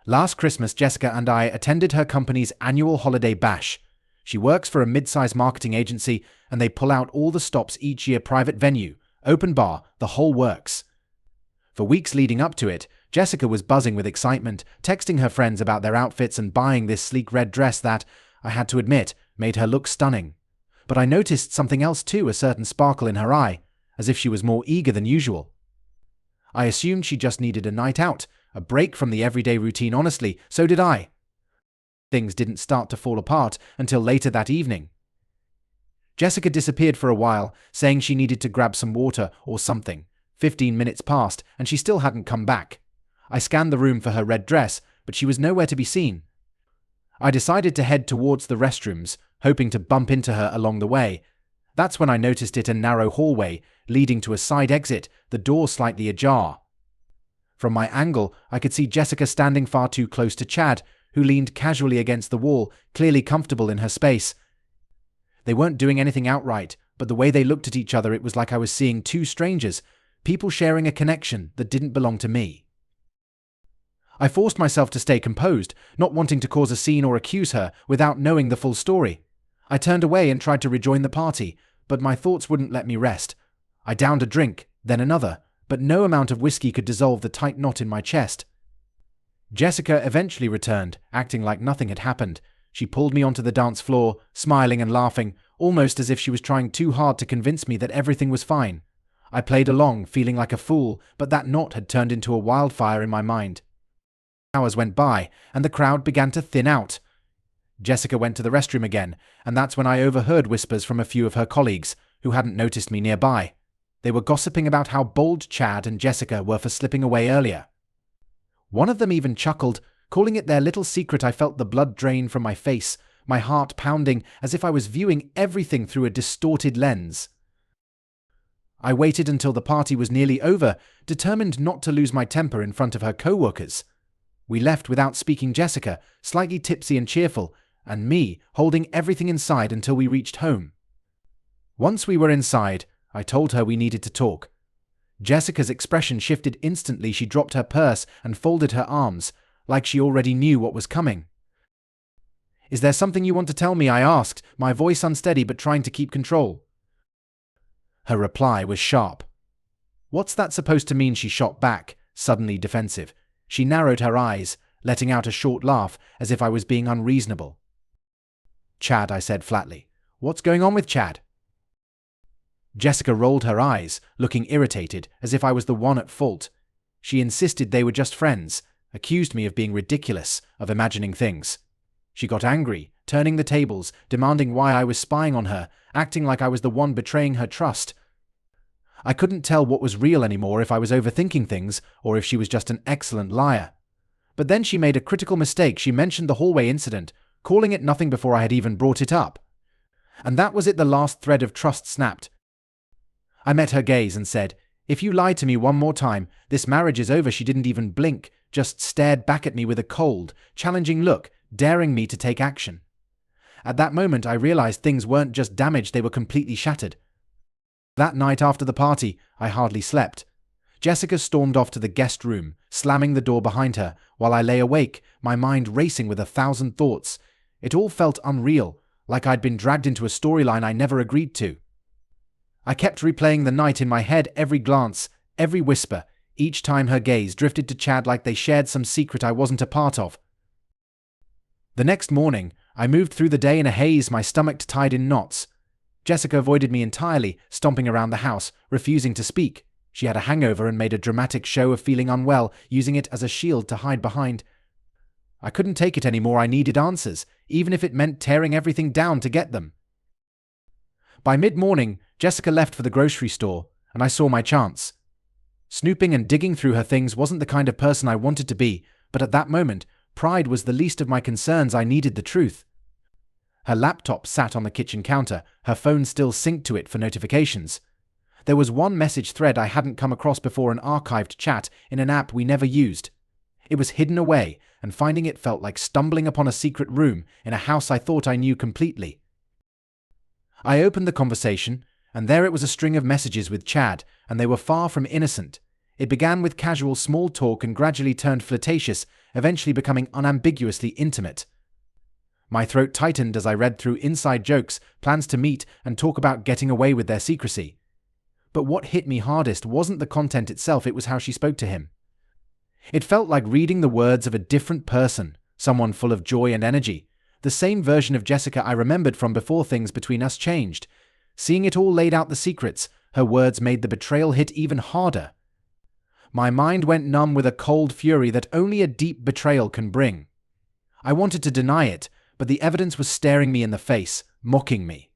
Last Christmas, Jessica and I attended her company's annual holiday bash. She works for a mid-sized marketing agency, and they pull out all the stops each year: private venue, open bar, the whole works. For weeks leading up to it, Jessica was buzzing with excitement, texting her friends about their outfits and buying this sleek red dress that, I had to admit, made her look stunning. But I noticed something else too, a certain sparkle in her eye, as if she was more eager than usual. I assumed she just needed a night out, a break from the everyday routine. Honestly, so did I. Things didn't start to fall apart until later that evening. Jessica disappeared for a while, saying she needed to grab some water or something. 15 minutes passed, and she still hadn't come back. I scanned the room for her red dress, but she was nowhere to be seen. I decided to head towards the restrooms, hoping to bump into her along the way. That's when I noticed it: a narrow hallway leading to a side exit, the door slightly ajar. From my angle, I could see Jessica standing far too close to Chad, who leaned casually against the wall, clearly comfortable in her space. They weren't doing anything outright, but the way they looked at each other, it was like I was seeing two strangers, people sharing a connection that didn't belong to me. I forced myself to stay composed, not wanting to cause a scene or accuse her without knowing the full story. I turned away and tried to rejoin the party, but my thoughts wouldn't let me rest. I downed a drink, then another, but no amount of whiskey could dissolve the tight knot in my chest. Jessica eventually returned, acting like nothing had happened. She pulled me onto the dance floor, smiling and laughing, almost as if she was trying too hard to convince me that everything was fine. I played along, feeling like a fool, but that knot had turned into a wildfire in my mind. Hours went by, and the crowd began to thin out. Jessica went to the restroom again, and that's when I overheard whispers from a few of her colleagues, who hadn't noticed me nearby. They were gossiping about how bold Chad and Jessica were for slipping away earlier. One of them even chuckled, calling it their little secret. I felt the blood drain from my face, my heart pounding as if I was viewing everything through a distorted lens. I waited until the party was nearly over, determined not to lose my temper in front of her co-workers. We left without speaking, Jessica, slightly tipsy and cheerful, and me holding everything inside until we reached home. Once we were inside, I told her we needed to talk. Jessica's expression shifted instantly. She dropped her purse and folded her arms, like she already knew what was coming. "Is there something you want to tell me?" I asked, my voice unsteady but trying to keep control. Her reply was sharp. "What's that supposed to mean?" she shot back, suddenly defensive. She narrowed her eyes, letting out a short laugh as if I was being unreasonable. "Chad," I said flatly. "What's going on with Chad?" Jessica rolled her eyes, looking irritated, as if I was the one at fault. She insisted they were just friends, accused me of being ridiculous, of imagining things. She got angry, turning the tables, demanding why I was spying on her, acting like I was the one betraying her trust. I couldn't tell what was real anymore, if I was overthinking things, or if she was just an excellent liar. But then she made a critical mistake. She mentioned the hallway incident, calling it nothing before I had even brought it up. And that was it. The last thread of trust snapped. I met her gaze and said, "If you lie to me one more time, this marriage is over." She didn't even blink, just stared back at me with a cold, challenging look, daring me to take action. At that moment, I realized things weren't just damaged, they were completely shattered. That night after the party, I hardly slept. Jessica stormed off to the guest room, slamming the door behind her, while I lay awake, my mind racing with 1,000 thoughts. It all felt unreal, like I'd been dragged into a storyline I never agreed to. I kept replaying the night in my head, every glance, every whisper, each time her gaze drifted to Chad, like they shared some secret I wasn't a part of. The next morning, I moved through the day in a haze, my stomach tied in knots. Jessica avoided me entirely, stomping around the house, refusing to speak. She had a hangover and made a dramatic show of feeling unwell, using it as a shield to hide behind. I couldn't take it anymore. I needed answers, even if it meant tearing everything down to get them. By mid-morning, Jessica left for the grocery store, and I saw my chance. Snooping and digging through her things wasn't the kind of person I wanted to be, but at that moment, pride was the least of my concerns. I needed the truth. Her laptop sat on the kitchen counter, her phone still synced to it for notifications. There was one message thread I hadn't come across before, an archived chat in an app we never used. It was hidden away, and finding it felt like stumbling upon a secret room in a house I thought I knew completely. I opened the conversation, and there it was, a string of messages with Chad, and they were far from innocent. It began with casual small talk and gradually turned flirtatious, eventually becoming unambiguously intimate. My throat tightened as I read through inside jokes, plans to meet, and talk about getting away with their secrecy. But what hit me hardest wasn't the content itself, it was how she spoke to him. It felt like reading the words of a different person, someone full of joy and energy, the same version of Jessica I remembered from before things between us changed. Seeing it all laid out the secrets, her words made the betrayal hit even harder. My mind went numb with a cold fury that only a deep betrayal can bring. I wanted to deny it, but the evidence was staring me in the face, mocking me.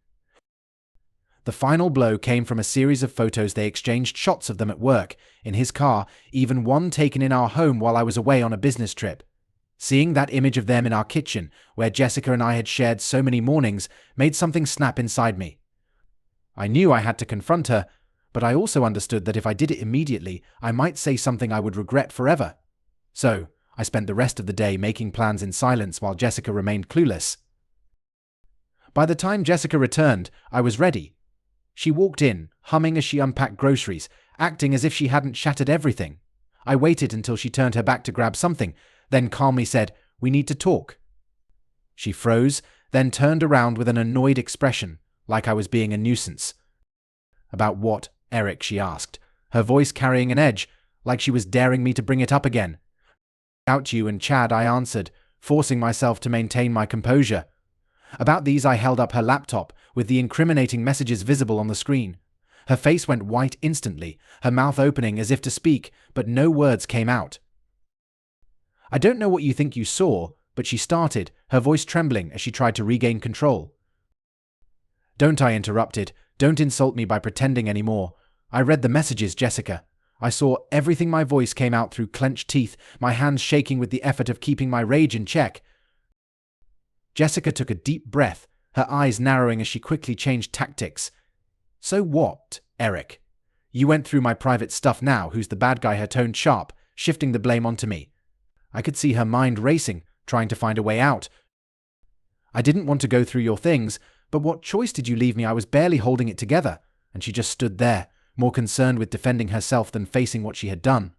The final blow came from a series of photos they exchanged, shots of them at work, in his car, even one taken in our home while I was away on a business trip. Seeing that image of them in our kitchen, where Jessica and I had shared so many mornings, made something snap inside me. I knew I had to confront her, but I also understood that if I did it immediately, I might say something I would regret forever. So, I spent the rest of the day making plans in silence while Jessica remained clueless. By the time Jessica returned, I was ready. She walked in, humming as she unpacked groceries, acting as if she hadn't shattered everything. I waited until she turned her back to grab something, then calmly said, "We need to talk." She froze, then turned around with an annoyed expression, like I was being a nuisance. "About what, Eric?" she asked, her voice carrying an edge, like she was daring me to bring it up again. "About you and Chad," I answered, forcing myself to maintain my composure. About these. I held up her laptop, with the incriminating messages visible on the screen. Her face went white instantly, her mouth opening as if to speak, but no words came out. "I don't know what you think you saw," but she started, her voice trembling as she tried to regain control. "Don't," I interrupted. "Don't insult me by pretending anymore. I read the messages, Jessica. I saw everything." My voice came out through clenched teeth, my hands shaking with the effort of keeping my rage in check. Jessica took a deep breath, her eyes narrowing as she quickly changed tactics. "So what, Eric? You went through my private stuff now. Who's the bad guy?" Her tone sharp, shifting the blame onto me. I could see her mind racing, trying to find a way out. "I didn't want to go through your things, but what choice did you leave me?" I was barely holding it together, and she just stood there, more concerned with defending herself than facing what she had done.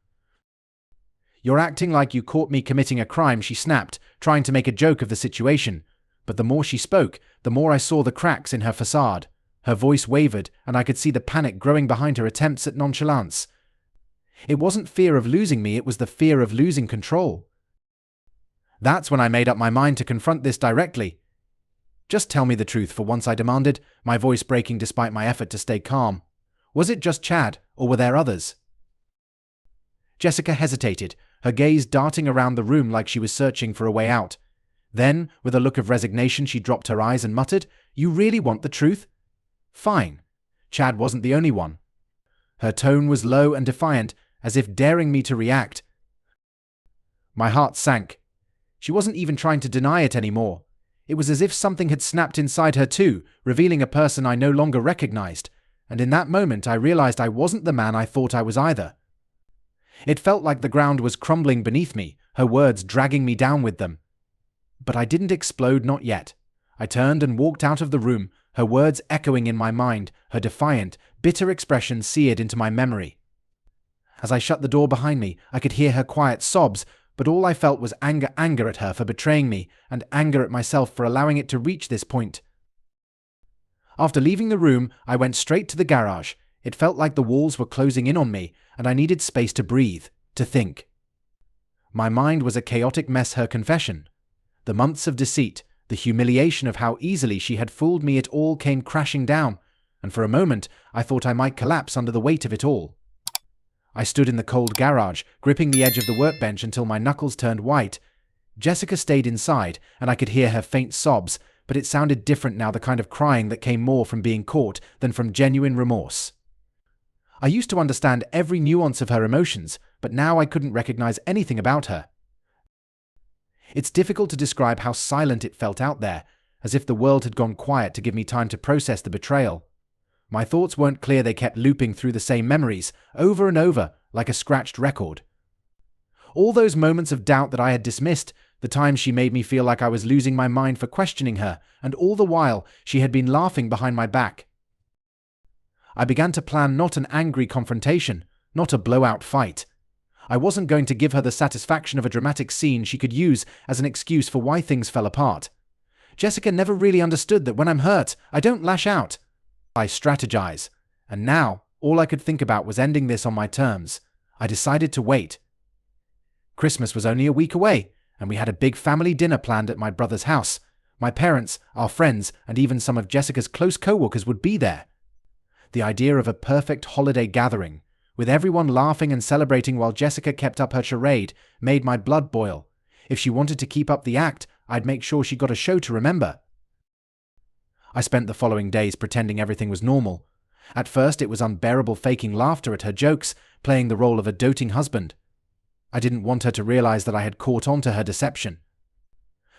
"You're acting like you caught me committing a crime," she snapped, trying to make a joke of the situation. But the more she spoke, the more I saw the cracks in her facade. Her voice wavered, and I could see the panic growing behind her attempts at nonchalance. It wasn't fear of losing me, it was the fear of losing control. That's when I made up my mind to confront this directly. "Just tell me the truth for once," I demanded, my voice breaking despite my effort to stay calm. "Was it just Chad, or were there others?" Jessica hesitated, her gaze darting around the room like she was searching for a way out. Then, with a look of resignation, she dropped her eyes and muttered, "You really want the truth? Fine. Chad wasn't the only one." Her tone was low and defiant, as if daring me to react. My heart sank. She wasn't even trying to deny it anymore. It was as if something had snapped inside her too, revealing a person I no longer recognized, and in that moment I realized I wasn't the man I thought I was either. It felt like the ground was crumbling beneath me, her words dragging me down with them. But I didn't explode, not yet. I turned and walked out of the room, her words echoing in my mind, her defiant, bitter expression seared into my memory. As I shut the door behind me, I could hear her quiet sobs, but all I felt was anger at her for betraying me, and anger at myself for allowing it to reach this point. After leaving the room, I went straight to the garage. It felt like the walls were closing in on me, and I needed space to breathe, to think. My mind was a chaotic mess. Her confession, the months of deceit, the humiliation of how easily she had fooled me, it all came crashing down, and for a moment I thought I might collapse under the weight of it all. I stood in the cold garage, gripping the edge of the workbench until my knuckles turned white. Jessica stayed inside, and I could hear her faint sobs, but it sounded different now, the kind of crying that came more from being caught than from genuine remorse. I used to understand every nuance of her emotions, but now I couldn't recognize anything about her. It's difficult to describe how silent it felt out there, as if the world had gone quiet to give me time to process the betrayal. My thoughts weren't clear, they kept looping through the same memories, over and over, like a scratched record. All those moments of doubt that I had dismissed, the times she made me feel like I was losing my mind for questioning her, and all the while she had been laughing behind my back. I began to plan not an angry confrontation, not a blowout fight. I wasn't going to give her the satisfaction of a dramatic scene she could use as an excuse for why things fell apart. Jessica never really understood that when I'm hurt, I don't lash out. I strategize. And now, all I could think about was ending this on my terms. I decided to wait. Christmas was only a week away, and we had a big family dinner planned at my brother's house. My parents, our friends, and even some of Jessica's close co-workers would be there. The idea of a perfect holiday gathering, with everyone laughing and celebrating while Jessica kept up her charade, made my blood boil. If she wanted to keep up the act, I'd make sure she got a show to remember. I spent the following days pretending everything was normal. At first, it was unbearable faking laughter at her jokes, playing the role of a doting husband. I didn't want her to realize that I had caught on to her deception.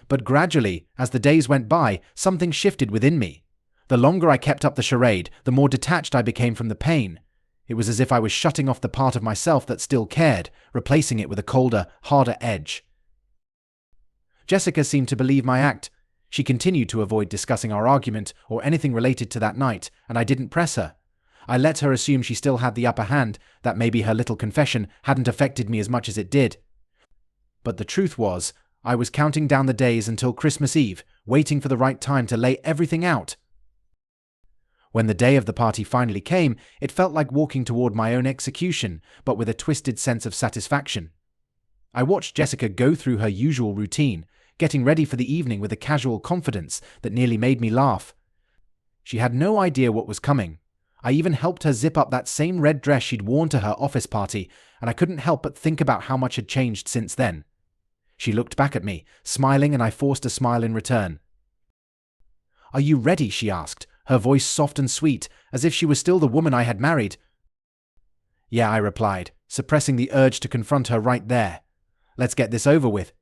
But gradually, as the days went by, something shifted within me. The longer I kept up the charade, the more detached I became from the pain. It was as if I was shutting off the part of myself that still cared, replacing it with a colder, harder edge. Jessica seemed to believe my act. She continued to avoid discussing our argument or anything related to that night, and I didn't press her. I let her assume she still had the upper hand, that maybe her little confession hadn't affected me as much as it did. But the truth was, I was counting down the days until Christmas Eve, waiting for the right time to lay everything out. When the day of the party finally came, it felt like walking toward my own execution, but with a twisted sense of satisfaction. I watched Jessica go through her usual routine, getting ready for the evening with a casual confidence that nearly made me laugh. She had no idea what was coming. I even helped her zip up that same red dress she'd worn to her office party, and I couldn't help but think about how much had changed since then. She looked back at me, smiling, and I forced a smile in return. "Are you ready?" she asked, her voice soft and sweet, as if she was still the woman I had married. "Yeah," I replied, suppressing the urge to confront her right there. "Let's get this over with."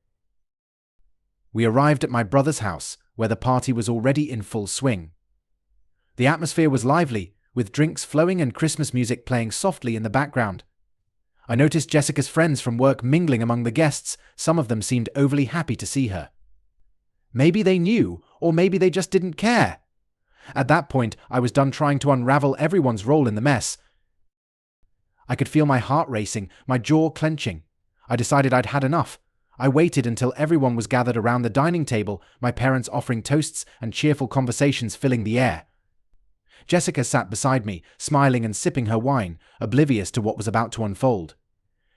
We arrived at my brother's house, where the party was already in full swing. The atmosphere was lively, with drinks flowing and Christmas music playing softly in the background. I noticed Jessica's friends from work mingling among the guests. Some of them seemed overly happy to see her. Maybe they knew, or maybe they just didn't care. At that point, I was done trying to unravel everyone's role in the mess. I could feel my heart racing, my jaw clenching. I decided I'd had enough. I waited until everyone was gathered around the dining table, my parents offering toasts and cheerful conversations filling the air. Jessica sat beside me, smiling and sipping her wine, oblivious to what was about to unfold.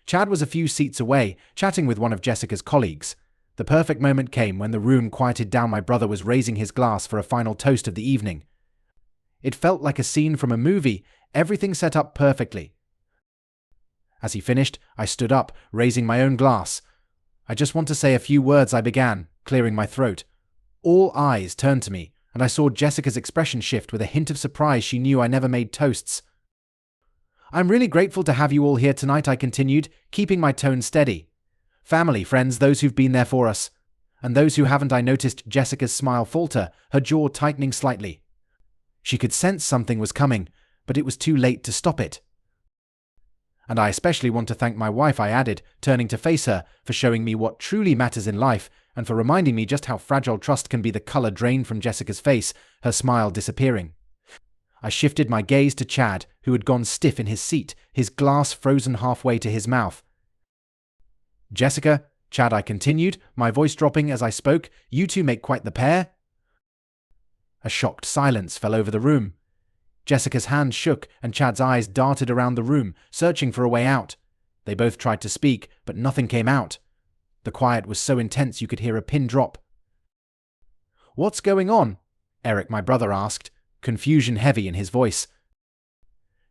Chad was a few seats away, chatting with one of Jessica's colleagues. The perfect moment came when the room quieted down. My brother was raising his glass for a final toast of the evening. It felt like a scene from a movie, everything set up perfectly. As he finished, I stood up, raising my own glass. "I just want to say a few words," I began, clearing my throat. All eyes turned to me, and I saw Jessica's expression shift with a hint of surprise. She knew I never made toasts. "I'm really grateful to have you all here tonight," I continued, keeping my tone steady. "Family, friends, those who've been there for us. And those who haven't." I noticed Jessica's smile falter, her jaw tightening slightly. She could sense something was coming, but it was too late to stop it. "And I especially want to thank my wife," I added, turning to face her, "for showing me what truly matters in life, and for reminding me just how fragile trust can be." The color drained from Jessica's face, her smile disappearing. I shifted my gaze to Chad, who had gone stiff in his seat, his glass frozen halfway to his mouth. "Jessica, Chad," I continued, my voice dropping as I spoke, "you two make quite the pair." A shocked silence fell over the room. Jessica's hand shook, and Chad's eyes darted around the room, searching for a way out. They both tried to speak, but nothing came out. The quiet was so intense you could hear a pin drop. "What's going on?" Eric, my brother, asked, confusion heavy in his voice.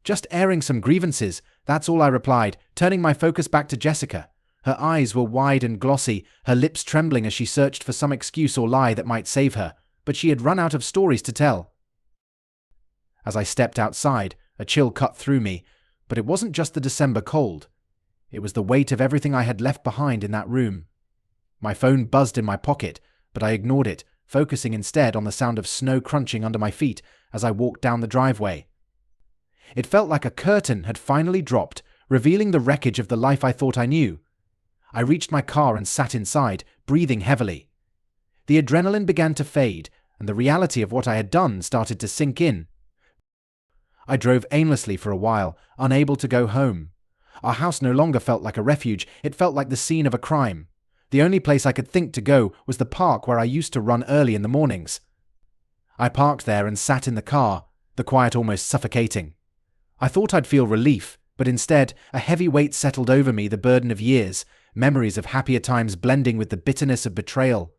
"Just airing some grievances, that's all," I replied, turning my focus back to Jessica. Her eyes were wide and glossy, her lips trembling as she searched for some excuse or lie that might save her, but she had run out of stories to tell. As I stepped outside, a chill cut through me, but it wasn't just the December cold. It was the weight of everything I had left behind in that room. My phone buzzed in my pocket, but I ignored it, focusing instead on the sound of snow crunching under my feet as I walked down the driveway. It felt like a curtain had finally dropped, revealing the wreckage of the life I thought I knew. I reached my car and sat inside, breathing heavily. The adrenaline began to fade, and the reality of what I had done started to sink in. I drove aimlessly for a while, unable to go home. Our house no longer felt like a refuge, it felt like the scene of a crime. The only place I could think to go was the park where I used to run early in the mornings. I parked there and sat in the car, the quiet almost suffocating. I thought I'd feel relief, but instead, a heavy weight settled over me, the burden of years, memories of happier times blending with the bitterness of betrayal.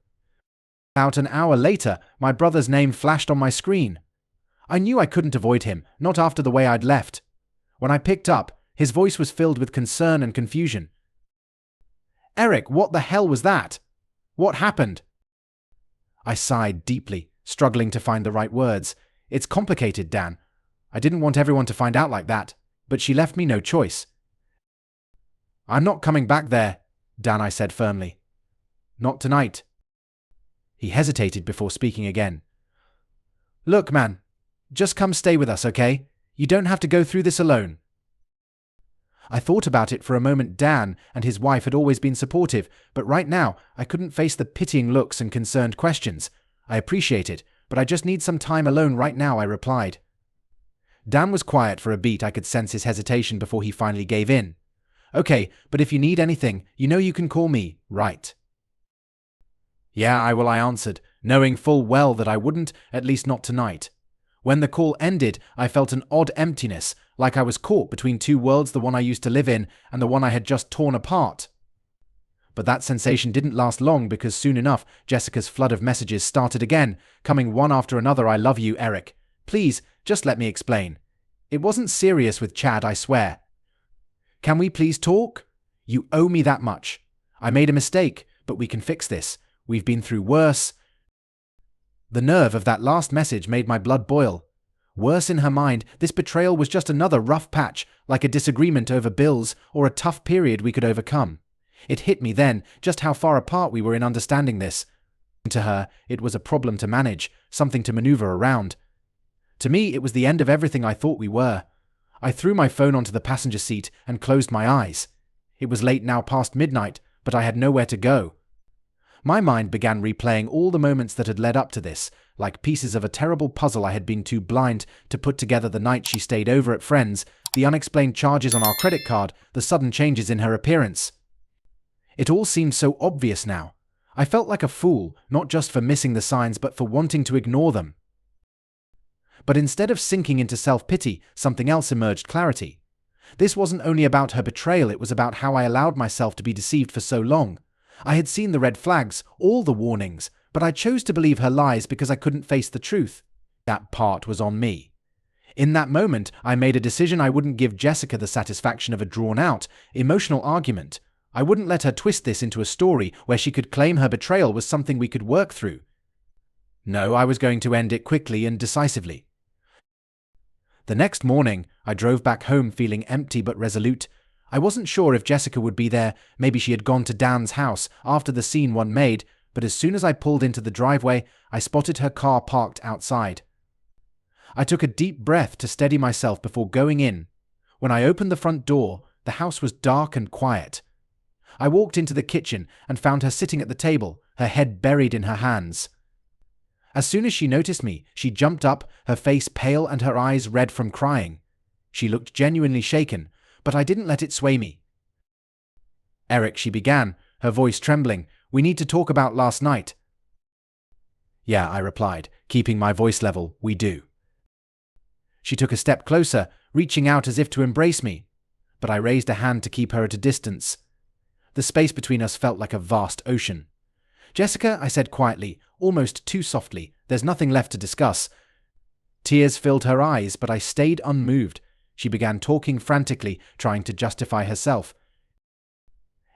About an hour later, my brother's name flashed on my screen. I knew I couldn't avoid him, not after the way I'd left. When I picked up, his voice was filled with concern and confusion. "Eric, what the hell was that? What happened?" I sighed deeply, struggling to find the right words. "It's complicated, Dan. I didn't want everyone to find out like that, but she left me no choice." "I'm not coming back there," Dan, I said firmly. "Not tonight." He hesitated before speaking again. "Look, man, just come stay with us, okay? You don't have to go through this alone." I thought about it for a moment. Dan and his wife had always been supportive, but right now I couldn't face the pitying looks and concerned questions. "I appreciate it, but I just need some time alone right now," I replied. Dan was quiet for a beat. I could sense his hesitation before he finally gave in. "Okay, but if you need anything, you know you can call me, right?" "Yeah, I will," I answered, knowing full well that I wouldn't, at least not tonight. When the call ended, I felt an odd emptiness, like I was caught between two worlds, the one I used to live in and the one I had just torn apart. But that sensation didn't last long, because soon enough, Jessica's flood of messages started again, coming one after another. "I love you, Eric. Please, just let me explain. It wasn't serious with Chad, I swear. Can we please talk? You owe me that much. I made a mistake, but we can fix this. We've been through worse." The nerve of that last message made my blood boil. Worse, in her mind, this betrayal was just another rough patch, like a disagreement over bills or a tough period we could overcome. It hit me then just how far apart we were in understanding this. To her, it was a problem to manage, something to maneuver around. To me, it was the end of everything I thought we were. I threw my phone onto the passenger seat and closed my eyes. It was late now, past midnight, but I had nowhere to go. My mind began replaying all the moments that had led up to this, like pieces of a terrible puzzle I had been too blind to put together. The night she stayed over at Friends, the unexplained charges on our credit card, the sudden changes in her appearance. It all seemed so obvious now. I felt like a fool, not just for missing the signs, but for wanting to ignore them. But instead of sinking into self-pity, something else emerged: clarity. This wasn't only about her betrayal, it was about how I allowed myself to be deceived for so long. I had seen the red flags, all the warnings, but I chose to believe her lies because I couldn't face the truth. That part was on me. In that moment, I made a decision. I wouldn't give Jessica the satisfaction of a drawn-out, emotional argument. I wouldn't let her twist this into a story where she could claim her betrayal was something we could work through. No, I was going to end it quickly and decisively. The next morning, I drove back home feeling empty but resolute. I wasn't sure if Jessica would be there. Maybe she had gone to Dan's house after the scene one made, but as soon as I pulled into the driveway, I spotted her car parked outside. I took a deep breath to steady myself before going in. When I opened the front door, the house was dark and quiet. I walked into the kitchen and found her sitting at the table, her head buried in her hands. As soon as she noticed me, she jumped up, her face pale and her eyes red from crying. She looked genuinely shaken, but I didn't let it sway me. "Eric," she began, her voice trembling, "we need to talk about last night." "Yeah," I replied, keeping my voice level, "we do." She took a step closer, reaching out as if to embrace me, but I raised a hand to keep her at a distance. The space between us felt like a vast ocean. "Jessica," I said quietly, almost too softly, "there's nothing left to discuss." Tears filled her eyes, but I stayed unmoved. She began talking frantically, trying to justify herself.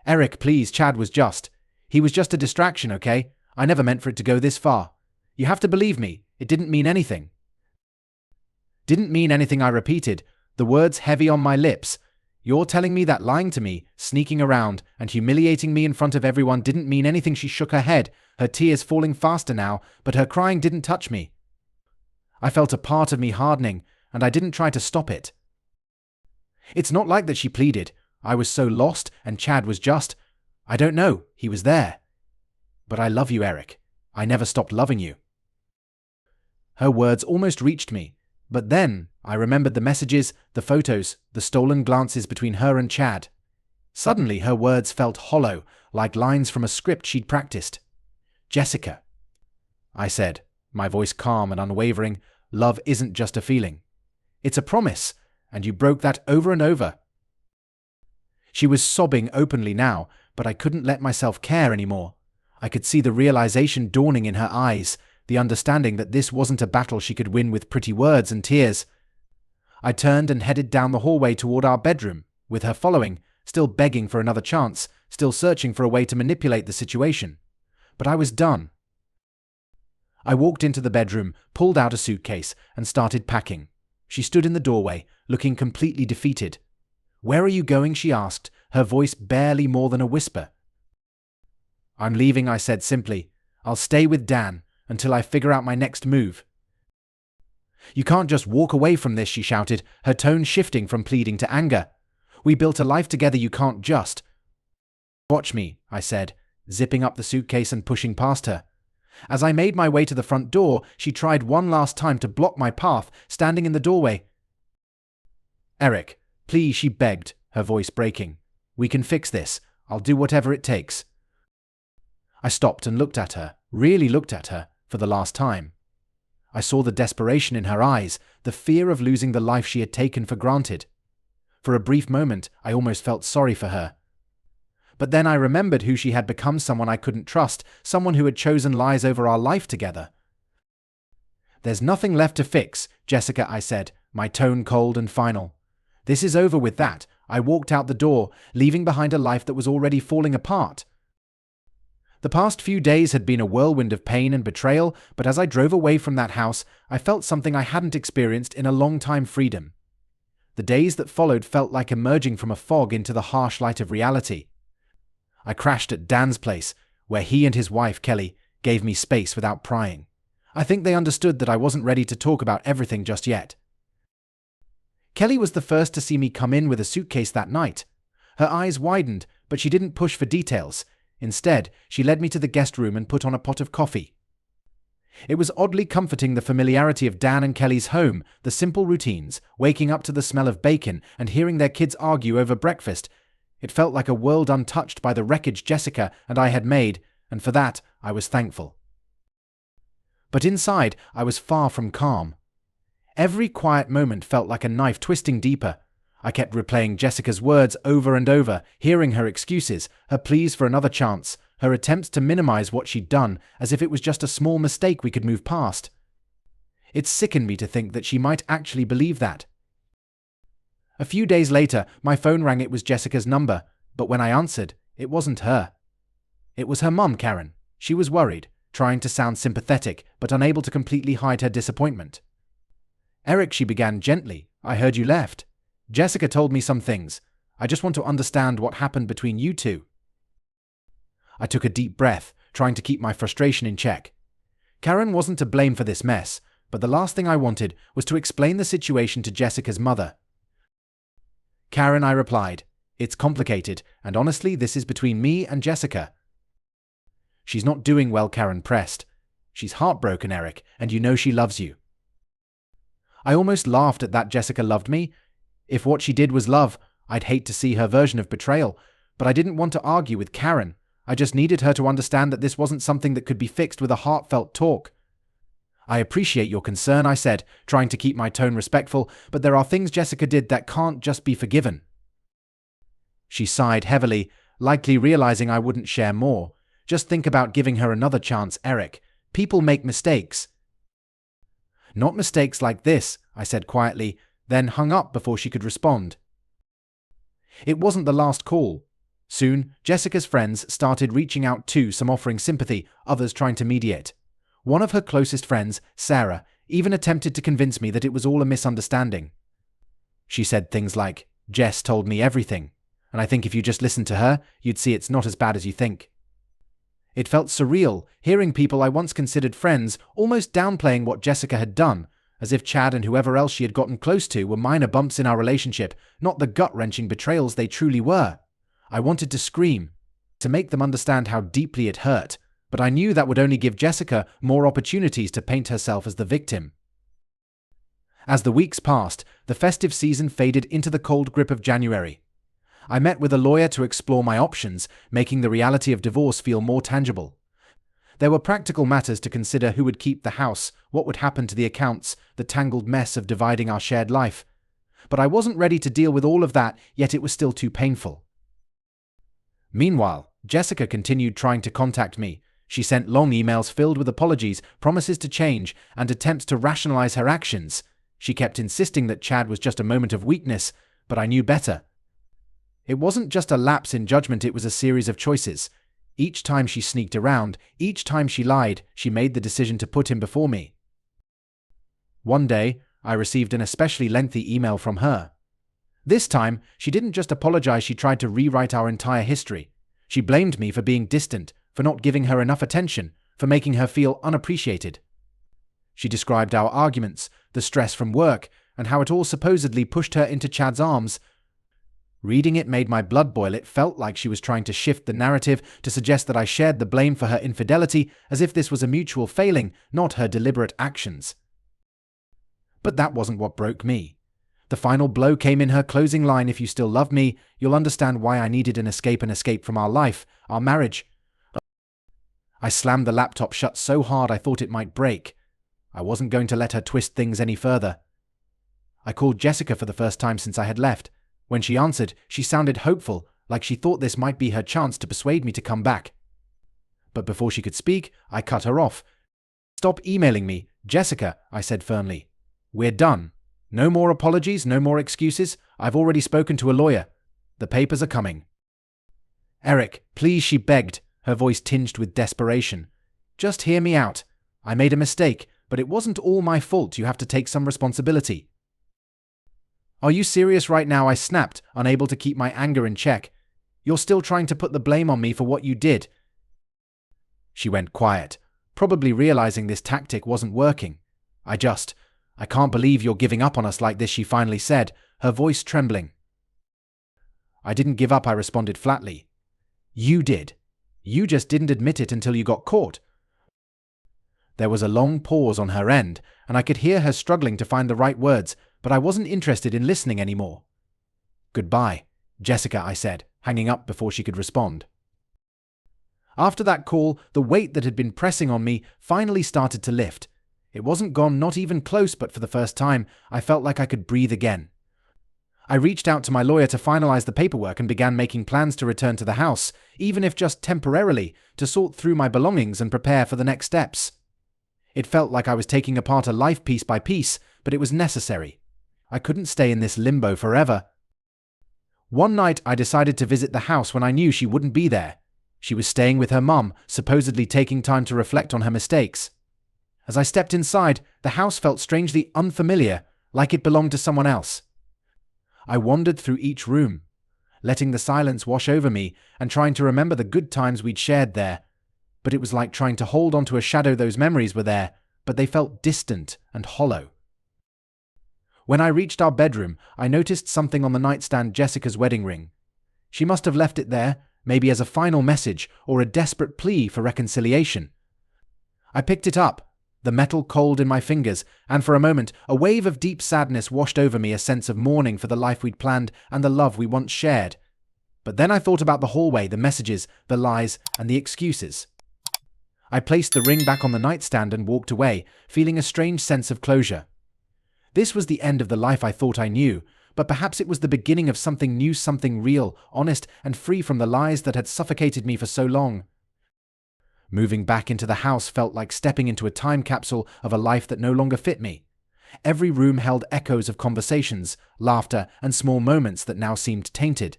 "Eric, please, Chad was just. He was just a distraction, okay? I never meant for it to go this far. You have to believe me, it didn't mean anything." "Didn't mean anything," I repeated, the words heavy on my lips. "You're telling me that lying to me, sneaking around, and humiliating me in front of everyone didn't mean anything?" She shook her head, her tears falling faster now, but her crying didn't touch me. I felt a part of me hardening, and I didn't try to stop it. "It's not like that," she pleaded. "I was so lost, and Chad was just... I don't know, he was there. But I love you, Eric. I never stopped loving you." Her words almost reached me, But then I remembered the messages, the photos, the stolen glances between her and Chad. Suddenly her words felt hollow, like lines from a script she'd practiced. "Jessica," I said, my voice calm and unwavering, "love isn't just a feeling. It's a promise, and you broke that over and over." She was sobbing openly now, but I couldn't let myself care anymore. I could see the realization dawning in her eyes, the understanding that this wasn't a battle she could win with pretty words and tears. I turned and headed down the hallway toward our bedroom, with her following, still begging for another chance, still searching for a way to manipulate the situation. But I was done. I walked into the bedroom, pulled out a suitcase, and started packing. She stood in the doorway, looking completely defeated. "Where are you going?" she asked, her voice barely more than a whisper. "I'm leaving," I said simply. "I'll stay with Dan until I figure out my next move." "You can't just walk away from this," she shouted, her tone shifting from pleading to anger. "We built a life together, you can't just—" "Watch me," I said, zipping up the suitcase and pushing past her. As I made my way to the front door, she tried one last time to block my path, standing in the doorway. "Eric, please," she begged, her voice breaking. "We can fix this. I'll do whatever it takes." I stopped and looked at her, really looked at her, for the last time. I saw the desperation in her eyes, the fear of losing the life she had taken for granted. For a brief moment, I almost felt sorry for her. But then I remembered who she had become, someone I couldn't trust, someone who had chosen lies over our life together. "There's nothing left to fix, Jessica," I said, my tone cold and final. "This is over with that." I walked out the door, leaving behind a life that was already falling apart. The past few days had been a whirlwind of pain and betrayal, but as I drove away from that house, I felt something I hadn't experienced in a long time: freedom. The days that followed felt like emerging from a fog into the harsh light of reality. I crashed at Dan's place, where he and his wife, Kelly, gave me space without prying. I think they understood that I wasn't ready to talk about everything just yet. Kelly was the first to see me come in with a suitcase that night. Her eyes widened, but she didn't push for details. Instead, she led me to the guest room and put on a pot of coffee. It was oddly comforting, the familiarity of Dan and Kelly's home, the simple routines, waking up to the smell of bacon and hearing their kids argue over breakfast. It felt like a world untouched by the wreckage Jessica and I had made, and for that I was thankful. But inside, I was far from calm. Every quiet moment felt like a knife twisting deeper. I kept replaying Jessica's words over and over, hearing her excuses, her pleas for another chance, her attempts to minimize what she'd done, as if it was just a small mistake we could move past. It sickened me to think that she might actually believe that. A few days later, my phone rang. It was Jessica's number, but when I answered, it wasn't her. It was her mum, Karen. She was worried, trying to sound sympathetic, but unable to completely hide her disappointment. "Eric," she began gently, "I heard you left. Jessica told me some things. I just want to understand what happened between you two." I took a deep breath, trying to keep my frustration in check. Karen wasn't to blame for this mess, but the last thing I wanted was to explain the situation to Jessica's mother. "Karen," I replied, "it's complicated, and honestly, this is between me and Jessica." "She's not doing well," Karen pressed. "She's heartbroken, Eric, and you know she loves you." I almost laughed at that. Jessica loved me. If what she did was love, I'd hate to see her version of betrayal, but I didn't want to argue with Karen. I just needed her to understand that this wasn't something that could be fixed with a heartfelt talk. "I appreciate your concern," I said, trying to keep my tone respectful, "but there are things Jessica did that can't just be forgiven." She sighed heavily, likely realizing I wouldn't share more. "Just think about giving her another chance, Eric. People make mistakes." "Not mistakes like this," I said quietly, then hung up before she could respond. It wasn't the last call. Soon, Jessica's friends started reaching out too, some offering sympathy, others trying to mediate. One of her closest friends, Sarah, even attempted to convince me that it was all a misunderstanding. She said things like, "Jess told me everything, and I think if you just listened to her, you'd see it's not as bad as you think." It felt surreal, hearing people I once considered friends almost downplaying what Jessica had done, as if Chad and whoever else she had gotten close to were minor bumps in our relationship, not the gut-wrenching betrayals they truly were. I wanted to scream, to make them understand how deeply it hurt, but I knew that would only give Jessica more opportunities to paint herself as the victim. As the weeks passed, the festive season faded into the cold grip of January. I met with a lawyer to explore my options, making the reality of divorce feel more tangible. There were practical matters to consider: who would keep the house, what would happen to the accounts, the tangled mess of dividing our shared life. But I wasn't ready to deal with all of that, yet it was still too painful. Meanwhile, Jessica continued trying to contact me. She sent long emails filled with apologies, promises to change, and attempts to rationalize her actions. She kept insisting that Chad was just a moment of weakness, but I knew better. It wasn't just a lapse in judgment, it was a series of choices. Each time she sneaked around, each time she lied, she made the decision to put him before me. One day, I received an especially lengthy email from her. This time, she didn't just apologize, she tried to rewrite our entire history. She blamed me for being distant, for not giving her enough attention, for making her feel unappreciated. She described our arguments, the stress from work, and how it all supposedly pushed her into Chad's arms. Reading it made my blood boil. It felt like she was trying to shift the narrative, to suggest that I shared the blame for her infidelity, as if this was a mutual failing, not her deliberate actions. But that wasn't what broke me. The final blow came in her closing line: "If you still love me, you'll understand why I needed an escape from our life, our marriage." I slammed the laptop shut so hard I thought it might break. I wasn't going to let her twist things any further. I called Jessica for the first time since I had left. When she answered, she sounded hopeful, like she thought this might be her chance to persuade me to come back. But before she could speak, I cut her off. "Stop emailing me, Jessica," I said firmly. "We're done. No more apologies, no more excuses. I've already spoken to a lawyer. The papers are coming." "Eric, please," she begged, her voice tinged with desperation. "Just hear me out. I made a mistake, but it wasn't all my fault. You have to take some responsibility." "Are you serious right now?" I snapped, unable to keep my anger in check. "You're still trying to put the blame on me for what you did." She went quiet, probably realizing this tactic wasn't working. I can't believe you're giving up on us like this," she finally said, her voice trembling. "I didn't give up," I responded flatly. "You did. You just didn't admit it until you got caught." There was a long pause on her end, and I could hear her struggling to find the right words, but I wasn't interested in listening anymore. "Goodbye, Jessica," I said, hanging up before she could respond. After that call, the weight that had been pressing on me finally started to lift. It wasn't gone, not even close, but for the first time, I felt like I could breathe again. I reached out to my lawyer to finalize the paperwork and began making plans to return to the house, even if just temporarily, to sort through my belongings and prepare for the next steps. It felt like I was taking apart a life piece by piece, but it was necessary. I couldn't stay in this limbo forever. One night, I decided to visit the house when I knew she wouldn't be there. She was staying with her mum, supposedly taking time to reflect on her mistakes. As I stepped inside, the house felt strangely unfamiliar, like it belonged to someone else. I wandered through each room, letting the silence wash over me and trying to remember the good times we'd shared there. But it was like trying to hold onto a shadow. Those memories were there, but they felt distant and hollow. When I reached our bedroom, I noticed something on the nightstand: Jessica's wedding ring. She must have left it there, maybe as a final message or a desperate plea for reconciliation. I picked it up, the metal cold in my fingers, and for a moment, a wave of deep sadness washed over me, a sense of mourning for the life we'd planned and the love we once shared. But then I thought about the hallway, the messages, the lies, and the excuses. I placed the ring back on the nightstand and walked away, feeling a strange sense of closure. This was the end of the life I thought I knew, but perhaps it was the beginning of something new, something real, honest, and free from the lies that had suffocated me for so long. Moving back into the house felt like stepping into a time capsule of a life that no longer fit me. Every room held echoes of conversations, laughter, and small moments that now seemed tainted.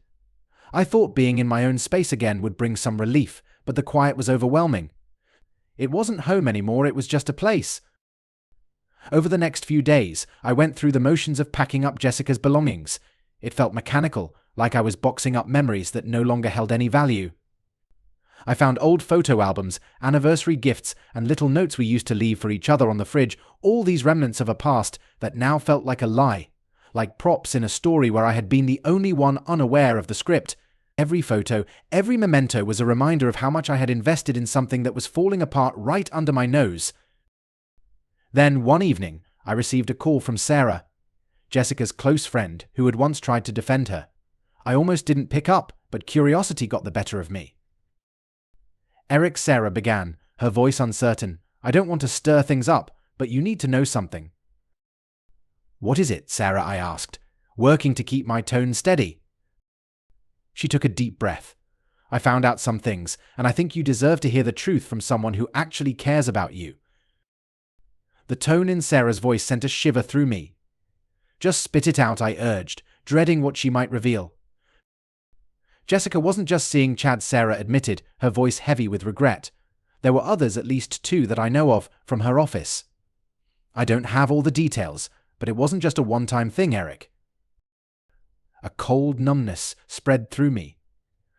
I thought being in my own space again would bring some relief, but the quiet was overwhelming. It wasn't home anymore, it was just a place. Over the next few days, I went through the motions of packing up Jessica's belongings. It felt mechanical, like I was boxing up memories that no longer held any value. I found old photo albums, anniversary gifts, and little notes we used to leave for each other on the fridge, all these remnants of a past that now felt like a lie, like props in a story where I had been the only one unaware of the script. Every photo, every memento was a reminder of how much I had invested in something that was falling apart right under my nose. Then, one evening, I received a call from Sarah, Jessica's close friend who had once tried to defend her. I almost didn't pick up, but curiosity got the better of me. Eric, Sarah began, her voice uncertain. I don't want to stir things up, but you need to know something. What is it, Sarah? I asked, working to keep my tone steady. She took a deep breath. I found out some things, and I think you deserve to hear the truth from someone who actually cares about you. The tone in Sarah's voice sent a shiver through me. Just spit it out, I urged, dreading what she might reveal. Jessica wasn't just seeing Chad, Sarah admitted, her voice heavy with regret. There were others, at least 2 that I know of, from her office. I don't have all the details, but it wasn't just a one-time thing, Eric. A cold numbness spread through me.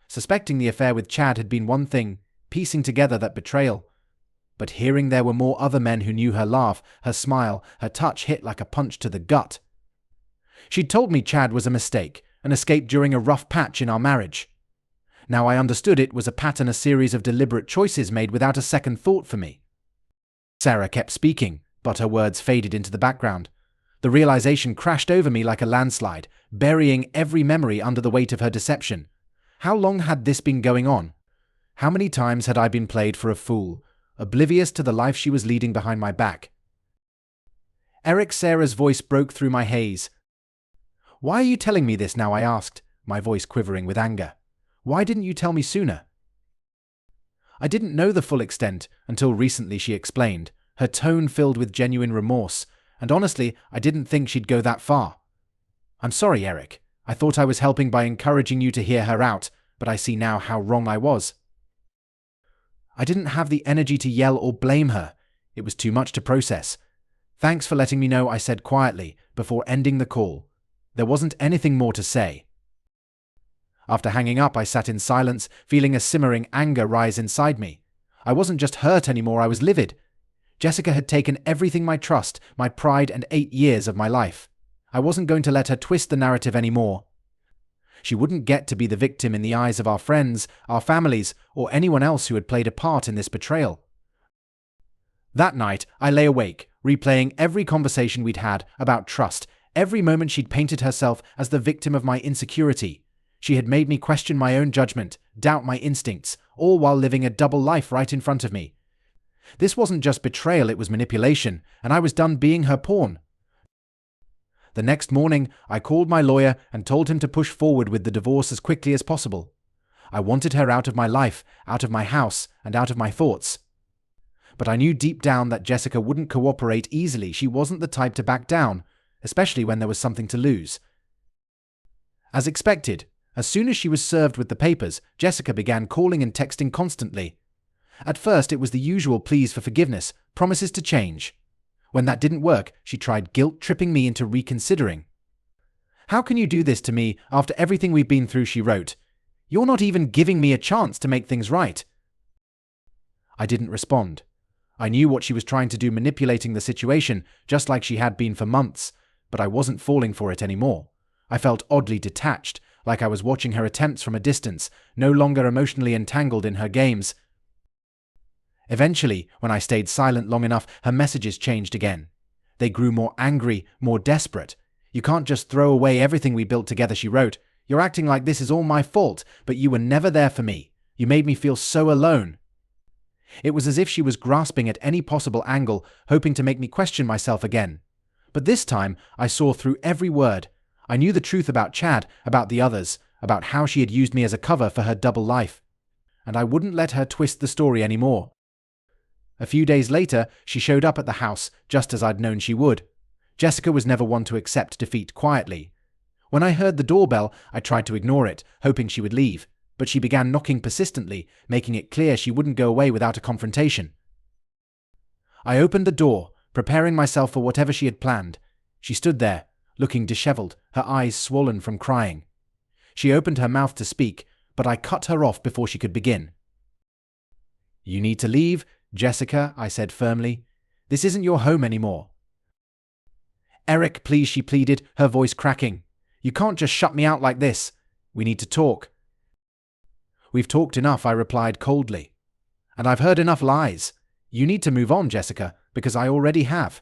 Suspecting the affair with Chad had been one thing, piecing together that betrayal. But hearing there were more other men who knew her laugh, her smile, her touch hit like a punch to the gut. She'd told me Chad was a mistake, an escape during a rough patch in our marriage. Now I understood it was a pattern, a series of deliberate choices made without a second thought for me. Sarah kept speaking, but her words faded into the background. The realization crashed over me like a landslide, burying every memory under the weight of her deception. How long had this been going on? How many times had I been played for a fool, oblivious to the life she was leading behind my back? Eric, Sarah's voice broke through my haze. Why are you telling me this now? I asked, my voice quivering with anger. Why didn't you tell me sooner? I didn't know the full extent until recently, she explained, her tone filled with genuine remorse, and honestly, I didn't think she'd go that far. I'm sorry, Eric. I thought I was helping by encouraging you to hear her out, but I see now how wrong I was. I didn't have the energy to yell or blame her. It was too much to process. Thanks for letting me know, I said quietly, before ending the call. There wasn't anything more to say. After hanging up, I sat in silence, feeling a simmering anger rise inside me. I wasn't just hurt anymore, I was livid. Jessica had taken everything, my trust, my pride, and 8 years of my life. I wasn't going to let her twist the narrative anymore. She wouldn't get to be the victim in the eyes of our friends, our families, or anyone else who had played a part in this betrayal. That night, I lay awake, replaying every conversation we'd had about trust, every moment she'd painted herself as the victim of my insecurity. She had made me question my own judgment, doubt my instincts, all while living a double life right in front of me. This wasn't just betrayal, it was manipulation, and I was done being her pawn. The next morning, I called my lawyer and told him to push forward with the divorce as quickly as possible. I wanted her out of my life, out of my house, and out of my thoughts. But I knew deep down that Jessica wouldn't cooperate easily. She wasn't the type to back down, especially when there was something to lose. As expected, as soon as she was served with the papers, Jessica began calling and texting constantly. At first, it was the usual pleas for forgiveness, promises to change. When that didn't work, she tried guilt-tripping me into reconsidering. How can you do this to me after everything we've been through, she wrote. You're not even giving me a chance to make things right. I didn't respond. I knew what she was trying to do, manipulating the situation, just like she had been for months, but I wasn't falling for it anymore. I felt oddly detached, like I was watching her attempts from a distance, no longer emotionally entangled in her games. Eventually, when I stayed silent long enough, her messages changed again. They grew more angry, more desperate. You can't just throw away everything we built together, she wrote. You're acting like this is all my fault, but you were never there for me. You made me feel so alone. It was as if she was grasping at any possible angle, hoping to make me question myself again. But this time, I saw through every word. I knew the truth about Chad, about the others, about how she had used me as a cover for her double life. And I wouldn't let her twist the story anymore. A few days later, she showed up at the house, just as I'd known she would. Jessica was never one to accept defeat quietly. When I heard the doorbell, I tried to ignore it, hoping she would leave, but she began knocking persistently, making it clear she wouldn't go away without a confrontation. I opened the door, preparing myself for whatever she had planned. She stood there, looking disheveled, her eyes swollen from crying. She opened her mouth to speak, but I cut her off before she could begin. You need to leave, Jessica, I said firmly. This isn't your home anymore. Eric, please, she pleaded, her voice cracking. You can't just shut me out like this. We need to talk. We've talked enough, I replied coldly. And I've heard enough lies. You need to move on, Jessica, because I already have.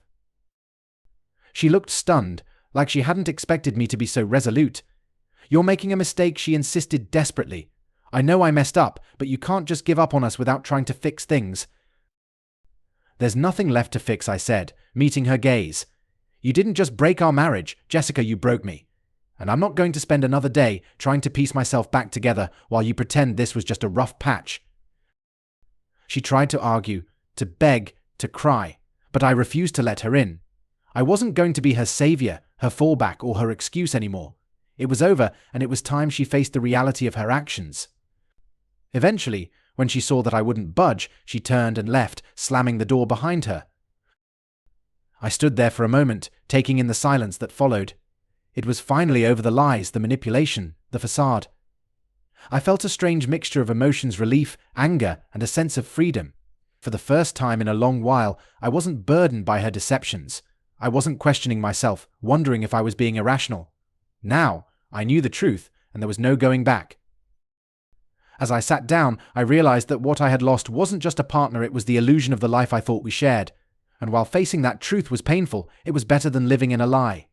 She looked stunned, like she hadn't expected me to be so resolute. "You're making a mistake," she insisted desperately. "I know I messed up, but you can't just give up on us without trying to fix things." "There's nothing left to fix," I said, meeting her gaze. "You didn't just break our marriage, Jessica, you broke me. And I'm not going to spend another day trying to piece myself back together while you pretend this was just a rough patch." She tried to argue, to beg, to cry, but I refused to let her in. I wasn't going to be her savior, her fallback, or her excuse anymore. It was over, and it was time she faced the reality of her actions. Eventually, when she saw that I wouldn't budge, she turned and left, slamming the door behind her. I stood there for a moment, taking in the silence that followed. It was finally over, the lies, the manipulation, the facade. I felt a strange mixture of emotions: relief, anger, and a sense of freedom. For the first time in a long while, I wasn't burdened by her deceptions. I wasn't questioning myself, wondering if I was being irrational. Now, I knew the truth, and there was no going back. As I sat down, I realized that what I had lost wasn't just a partner, it was the illusion of the life I thought we shared. And while facing that truth was painful, it was better than living in a lie.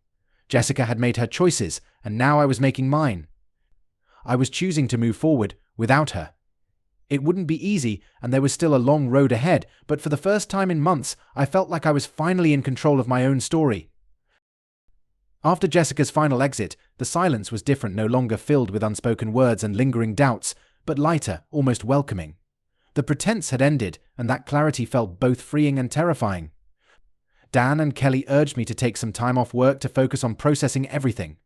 Jessica had made her choices, and now I was making mine. I was choosing to move forward without her. It wouldn't be easy, and there was still a long road ahead, but for the first time in months, I felt like I was finally in control of my own story. After Jessica's final exit, the silence was different, no longer filled with unspoken words and lingering doubts, but lighter, almost welcoming. The pretense had ended, and that clarity felt both freeing and terrifying. Dan and Kelly urged me to take some time off work to focus on processing everything.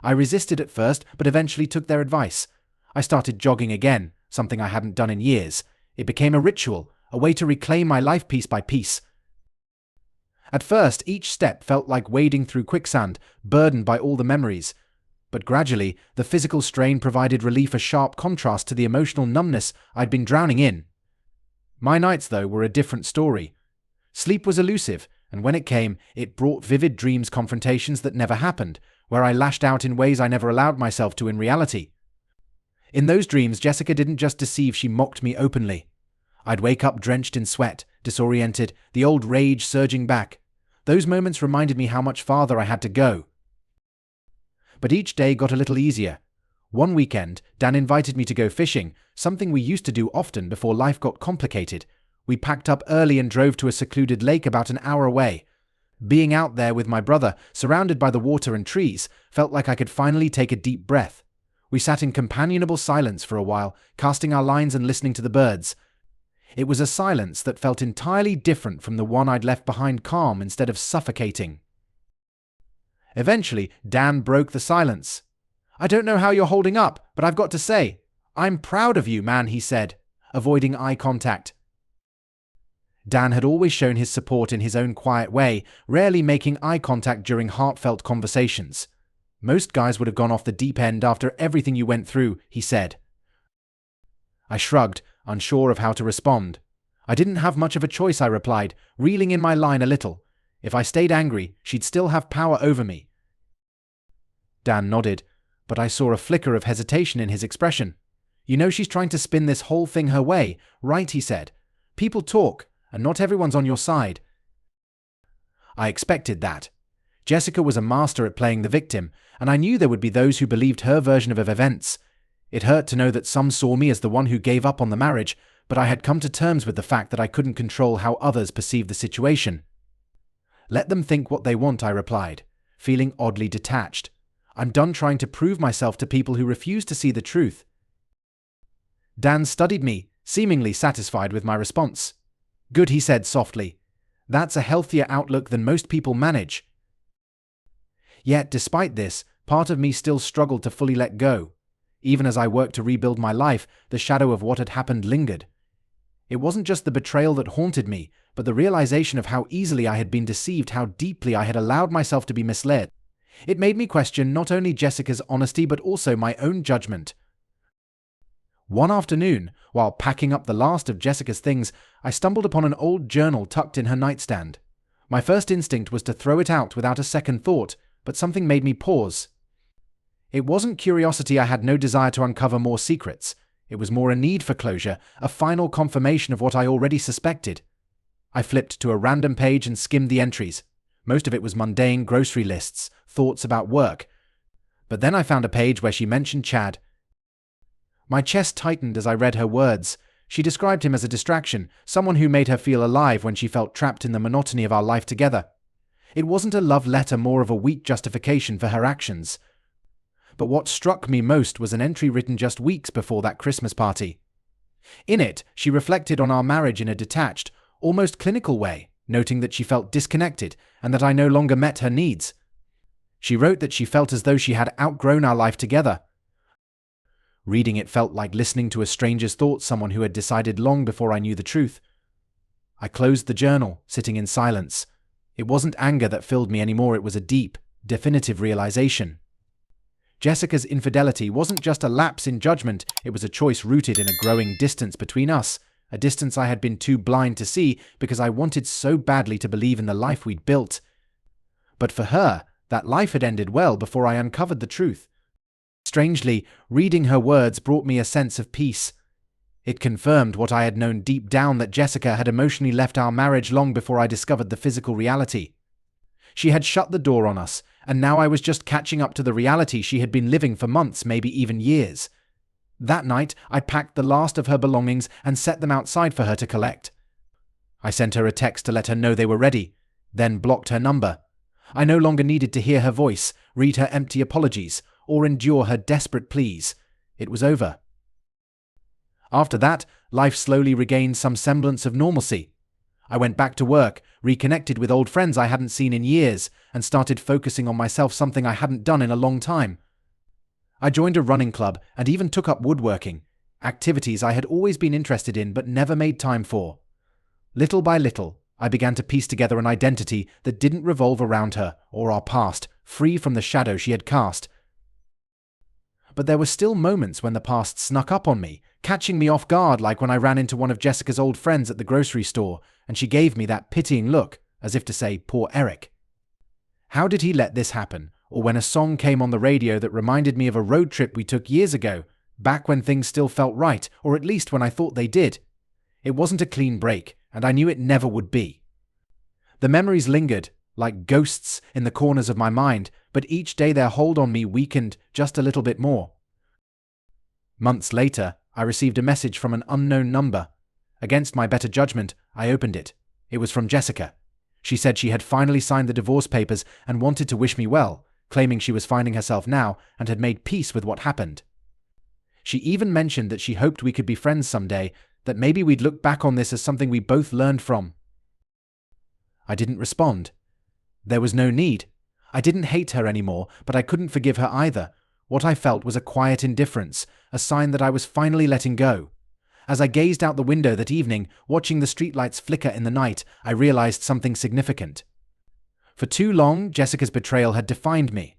I resisted at first, but eventually took their advice. I started jogging again, something I hadn't done in years. It became a ritual, a way to reclaim my life piece by piece. At first, each step felt like wading through quicksand, burdened by all the memories. But gradually, the physical strain provided relief, a sharp contrast to the emotional numbness I'd been drowning in. My nights, though, were a different story. Sleep was elusive, and when it came, it brought vivid dreams, confrontations that never happened, where I lashed out in ways I never allowed myself to in reality. In those dreams, Jessica didn't just deceive, she mocked me openly. I'd wake up drenched in sweat, disoriented, the old rage surging back. Those moments reminded me how much farther I had to go. But each day got a little easier. One weekend, Dan invited me to go fishing, something we used to do often before life got complicated. We packed up early and drove to a secluded lake about an hour away. Being out there with my brother, surrounded by the water and trees, felt like I could finally take a deep breath. We sat in companionable silence for a while, casting our lines and listening to the birds. It was a silence that felt entirely different from the one I'd left behind, calm instead of suffocating. Eventually, Dan broke the silence. "I don't know how you're holding up, but I've got to say, I'm proud of you, man," he said, avoiding eye contact. Dan had always shown his support in his own quiet way, rarely making eye contact during heartfelt conversations. "Most guys would have gone off the deep end after everything you went through," he said. I shrugged, unsure of how to respond. "I didn't have much of a choice," I replied, reeling in my line a little. If I stayed angry, she'd still have power over me. Dan nodded, but I saw a flicker of hesitation in his expression. "You know she's trying to spin this whole thing her way, right?" he said. "People talk, and not everyone's on your side." I expected that. Jessica was a master at playing the victim, and I knew there would be those who believed her version of events. It hurt to know that some saw me as the one who gave up on the marriage, but I had come to terms with the fact that I couldn't control how others perceived the situation. "Let them think what they want," I replied, feeling oddly detached. "I'm done trying to prove myself to people who refuse to see the truth." Dan studied me, seemingly satisfied with my response. "Good," he said softly. "That's a healthier outlook than most people manage." Yet, despite this, part of me still struggled to fully let go. Even as I worked to rebuild my life, the shadow of what had happened lingered. It wasn't just the betrayal that haunted me, but the realization of how easily I had been deceived, how deeply I had allowed myself to be misled. It made me question not only Jessica's honesty but also my own judgment. One afternoon, while packing up the last of Jessica's things, I stumbled upon an old journal tucked in her nightstand. My first instinct was to throw it out without a second thought, but something made me pause. It wasn't curiosity, I had no desire to uncover more secrets. It was more a need for closure, a final confirmation of what I already suspected. I flipped to a random page and skimmed the entries. Most of it was mundane grocery lists, thoughts about work. But then I found a page where she mentioned Chad. My chest tightened as I read her words. She described him as a distraction, someone who made her feel alive when she felt trapped in the monotony of our life together. It wasn't a love letter, more of a weak justification for her actions. But what struck me most was an entry written just weeks before that Christmas party. In it, she reflected on our marriage in a detached, almost clinical way, noting that she felt disconnected and that I no longer met her needs. She wrote that she felt as though she had outgrown our life together. Reading it felt like listening to a stranger's thoughts, someone who had decided long before I knew the truth. I closed the journal, sitting in silence. It wasn't anger that filled me anymore, it was a deep, definitive realization. Jessica's infidelity wasn't just a lapse in judgment, it was a choice rooted in a growing distance between us, a distance I had been too blind to see because I wanted so badly to believe in the life we'd built. But for her, that life had ended well before I uncovered the truth. Strangely, reading her words brought me a sense of peace. It confirmed what I had known deep down, that Jessica had emotionally left our marriage long before I discovered the physical reality. She had shut the door on us, and now I was just catching up to the reality she had been living for months, maybe even years. That night, I packed the last of her belongings and set them outside for her to collect. I sent her a text to let her know they were ready, then blocked her number. I no longer needed to hear her voice, read her empty apologies, or endure her desperate pleas. It was over. After that, life slowly regained some semblance of normalcy. I went back to work, reconnected with old friends I hadn't seen in years, and started focusing on myself, something I hadn't done in a long time. I joined a running club and even took up woodworking, activities I had always been interested in but never made time for. Little by little, I began to piece together an identity that didn't revolve around her or our past, free from the shadow she had cast. But there were still moments when the past snuck up on me, catching me off guard, like when I ran into one of Jessica's old friends at the grocery store, and she gave me that pitying look, as if to say, "Poor Eric. How did he let this happen?" Or when a song came on the radio that reminded me of a road trip we took years ago, back when things still felt right, or at least when I thought they did. It wasn't a clean break, and I knew it never would be. The memories lingered, like ghosts in the corners of my mind, but each day their hold on me weakened just a little bit more. Months later, I received a message from an unknown number. Against my better judgment, I opened it. It was from Jessica. She said she had finally signed the divorce papers and wanted to wish me well, claiming she was finding herself now and had made peace with what happened. She even mentioned that she hoped we could be friends someday, that maybe we'd look back on this as something we both learned from. I didn't respond. There was no need. I didn't hate her anymore, but I couldn't forgive her either. What I felt was a quiet indifference, a sign that I was finally letting go. As I gazed out the window that evening, watching the streetlights flicker in the night, I realized something significant. For too long, Jessica's betrayal had defined me.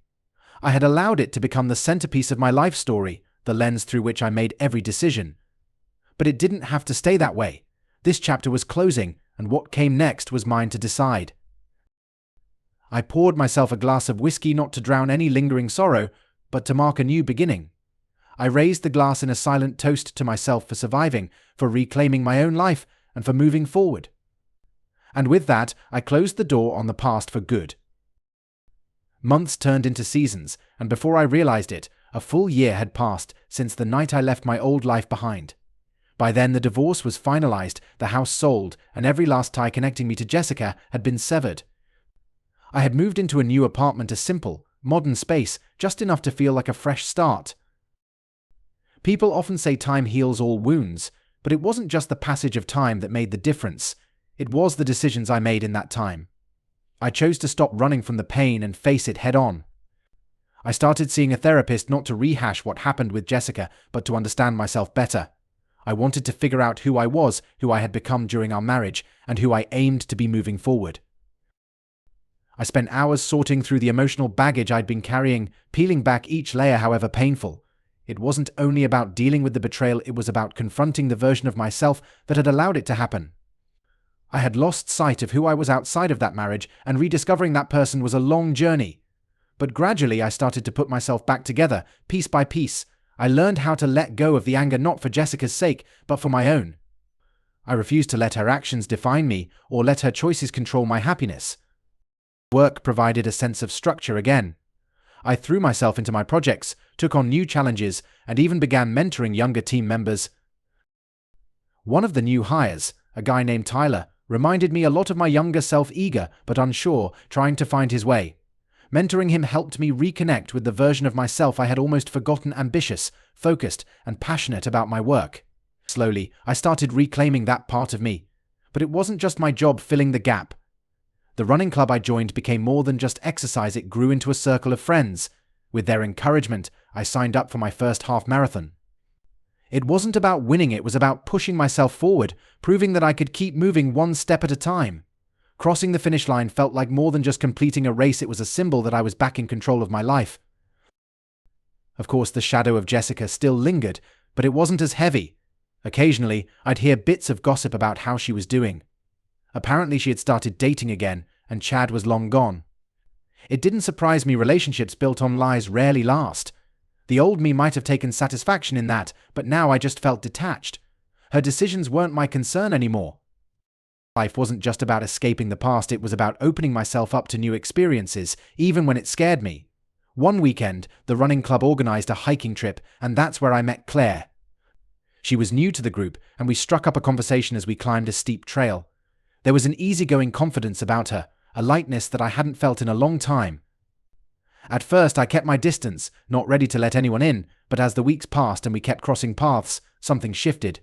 I had allowed it to become the centerpiece of my life story, the lens through which I made every decision. But it didn't have to stay that way. This chapter was closing, and what came next was mine to decide. I poured myself a glass of whiskey, not to drown any lingering sorrow, but to mark a new beginning. I raised the glass in a silent toast to myself for surviving, for reclaiming my own life, and for moving forward. And with that, I closed the door on the past for good. Months turned into seasons, and before I realized it, a full year had passed since the night I left my old life behind. By then, the divorce was finalized, the house sold, and every last tie connecting me to Jessica had been severed. I had moved into a new apartment, a simple, modern space, just enough to feel like a fresh start. People often say time heals all wounds, but it wasn't just the passage of time that made the difference. It was the decisions I made in that time. I chose to stop running from the pain and face it head on. I started seeing a therapist, not to rehash what happened with Jessica, but to understand myself better. I wanted to figure out who I was, who I had become during our marriage, and who I aimed to be moving forward. I spent hours sorting through the emotional baggage I'd been carrying, peeling back each layer, however painful. It wasn't only about dealing with the betrayal, it was about confronting the version of myself that had allowed it to happen. I had lost sight of who I was outside of that marriage, and rediscovering that person was a long journey. But gradually I started to put myself back together, piece by piece. I learned how to let go of the anger, not for Jessica's sake, but for my own. I refused to let her actions define me, or let her choices control my happiness. Work provided a sense of structure again. I threw myself into my projects, took on new challenges, and even began mentoring younger team members. One of the new hires, a guy named Tyler, reminded me a lot of my younger self, eager but unsure, trying to find his way. Mentoring him helped me reconnect with the version of myself I had almost forgotten, ambitious, focused, and passionate about my work. Slowly, I started reclaiming that part of me. But it wasn't just my job filling the gap. The running club I joined became more than just exercise, it grew into a circle of friends. With their encouragement, I signed up for my first half marathon. It wasn't about winning, it was about pushing myself forward, proving that I could keep moving one step at a time. Crossing the finish line felt like more than just completing a race, it was a symbol that I was back in control of my life. Of course, the shadow of Jessica still lingered, but it wasn't as heavy. Occasionally, I'd hear bits of gossip about how she was doing. Apparently, she had started dating again, and Chad was long gone. It didn't surprise me, relationships built on lies rarely last. The old me might have taken satisfaction in that, but now I just felt detached. Her decisions weren't my concern anymore. Life wasn't just about escaping the past, it was about opening myself up to new experiences, even when it scared me. One weekend, the running club organized a hiking trip, and that's where I met Claire. She was new to the group, and we struck up a conversation as we climbed a steep trail. There was an easygoing confidence about her, a lightness that I hadn't felt in a long time. At first, I kept my distance, not ready to let anyone in, but as the weeks passed and we kept crossing paths, something shifted.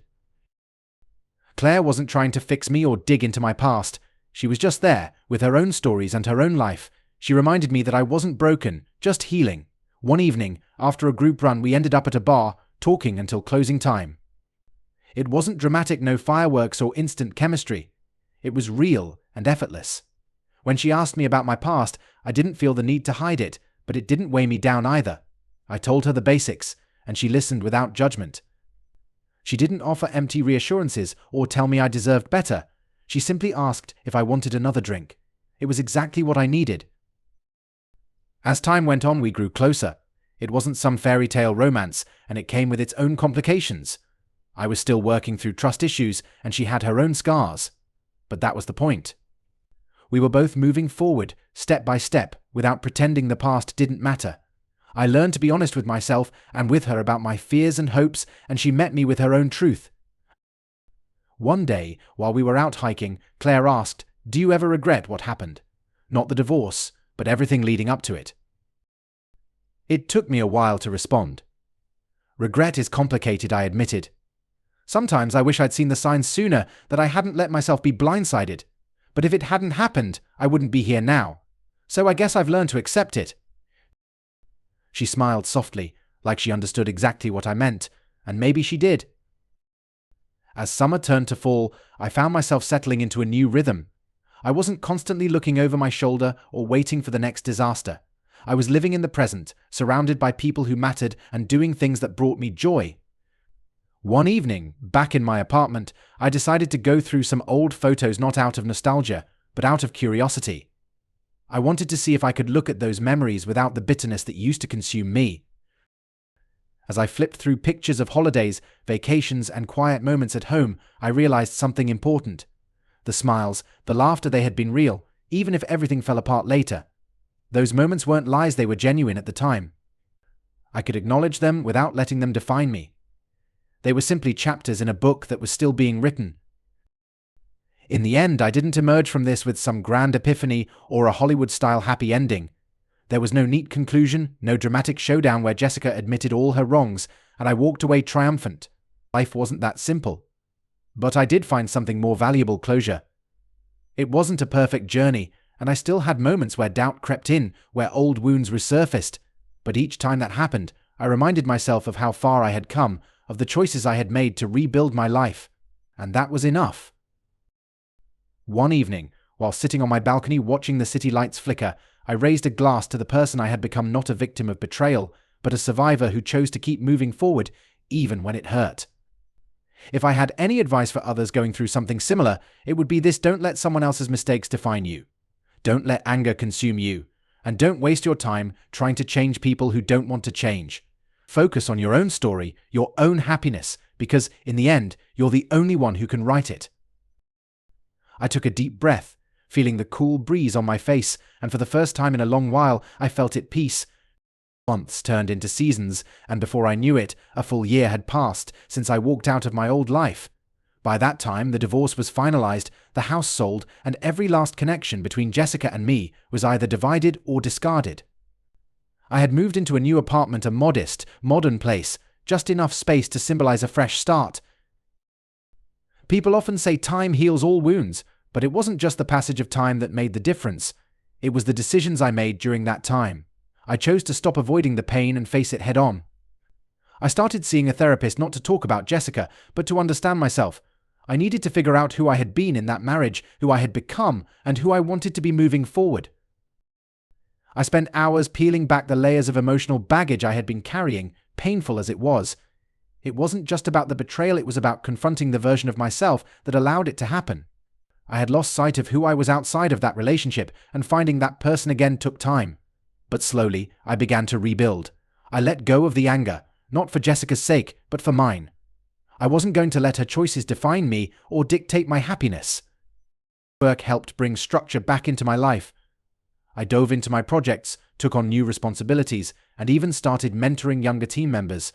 Claire wasn't trying to fix me or dig into my past. She was just there, with her own stories and her own life. She reminded me that I wasn't broken, just healing. One evening, after a group run, we ended up at a bar, talking until closing time. It wasn't dramatic, no fireworks or instant chemistry. It was real and effortless. When she asked me about my past, I didn't feel the need to hide it, but it didn't weigh me down either. I told her the basics, and she listened without judgment. She didn't offer empty reassurances or tell me I deserved better. She simply asked if I wanted another drink. It was exactly what I needed. As time went on, we grew closer. It wasn't some fairy tale romance, and it came with its own complications. I was still working through trust issues, and she had her own scars. But that was the point. We were both moving forward, step by step, without pretending the past didn't matter. I learned to be honest with myself and with her about my fears and hopes, and she met me with her own truth. One day, while we were out hiking, Claire asked, "Do you ever regret what happened? Not the divorce, but everything leading up to it." It took me a while to respond. Regret is complicated, I admitted. Sometimes I wish I'd seen the signs sooner, that I hadn't let myself be blindsided. But if it hadn't happened, I wouldn't be here now. So I guess I've learned to accept it. She smiled softly, like she understood exactly what I meant, and maybe she did. As summer turned to fall, I found myself settling into a new rhythm. I wasn't constantly looking over my shoulder or waiting for the next disaster. I was living in the present, surrounded by people who mattered and doing things that brought me joy. One evening, back in my apartment, I decided to go through some old photos, not out of nostalgia, but out of curiosity. I wanted to see if I could look at those memories without the bitterness that used to consume me. As I flipped through pictures of holidays, vacations, and quiet moments at home, I realized something important. The smiles, the laughter, they had been real, even if everything fell apart later. Those moments weren't lies, they were genuine at the time. I could acknowledge them without letting them define me. They were simply chapters in a book that was still being written. In the end, I didn't emerge from this with some grand epiphany or a Hollywood-style happy ending. There was no neat conclusion, no dramatic showdown where Jessica admitted all her wrongs, and I walked away triumphant. Life wasn't that simple. But I did find something more valuable: closure. It wasn't a perfect journey, and I still had moments where doubt crept in, where old wounds resurfaced. But each time that happened, I reminded myself of how far I had come, of the choices I had made to rebuild my life. And that was enough. One evening, while sitting on my balcony watching the city lights flicker, I raised a glass to the person I had become, not a victim of betrayal, but a survivor who chose to keep moving forward, even when it hurt. If I had any advice for others going through something similar, it would be this: don't let someone else's mistakes define you. Don't let anger consume you. And don't waste your time trying to change people who don't want to change. Focus on your own story, your own happiness, because in the end, you're the only one who can write it. I took a deep breath, feeling the cool breeze on my face, and for the first time in a long while, I felt at peace. Months turned into seasons, and before I knew it, a full year had passed since I walked out of my old life. By that time, the divorce was finalized, the house sold, and every last connection between Jessica and me was either divided or discarded. I had moved into a new apartment, a modest, modern place, just enough space to symbolize a fresh start. People often say time heals all wounds, but it wasn't just the passage of time that made the difference. It was the decisions I made during that time. I chose to stop avoiding the pain and face it head on. I started seeing a therapist not to talk about Jessica, but to understand myself. I needed to figure out who I had been in that marriage, who I had become, and who I wanted to be moving forward. I spent hours peeling back the layers of emotional baggage I had been carrying, painful as it was. It wasn't just about the betrayal, it was about confronting the version of myself that allowed it to happen. I had lost sight of who I was outside of that relationship, and finding that person again took time. But slowly, I began to rebuild. I let go of the anger, not for Jessica's sake, but for mine. I wasn't going to let her choices define me or dictate my happiness. Work helped bring structure back into my life. I dove into my projects, took on new responsibilities, and even started mentoring younger team members.